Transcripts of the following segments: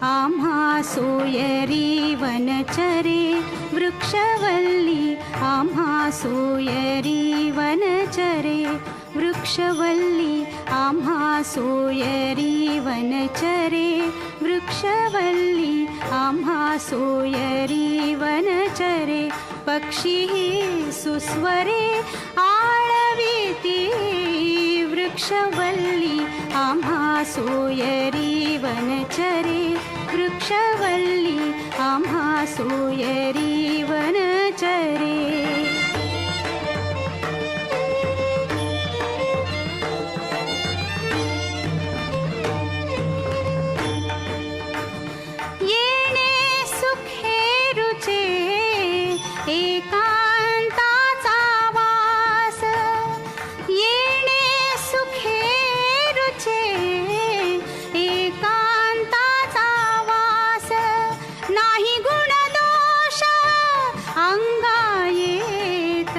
आम्हा सोयरी वनचरे वृक्षवल्ली आम्हा सोयरी वनचरे वृक्षवल्ली आम्हा सोयरी वनचरे वृक्षवल्ली आम्हा सोयरी वनचरे पक्षी सुस्वरे आळविती वृक्षवल्ली आम्हा सोयरी वनचरे वृक्षवल्ली आम्हा सोयरी वनचरे एकांताचा वास येणे सुखे रुचे एकांताचा वास नाही गुणदोष अंगा येत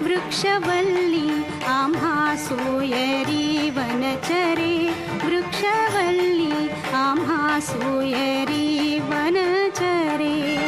वृक्षवल्ली आम्हा सोयरी वनचरे वृक्षवल्ली आम्हा सोयरी वनचरे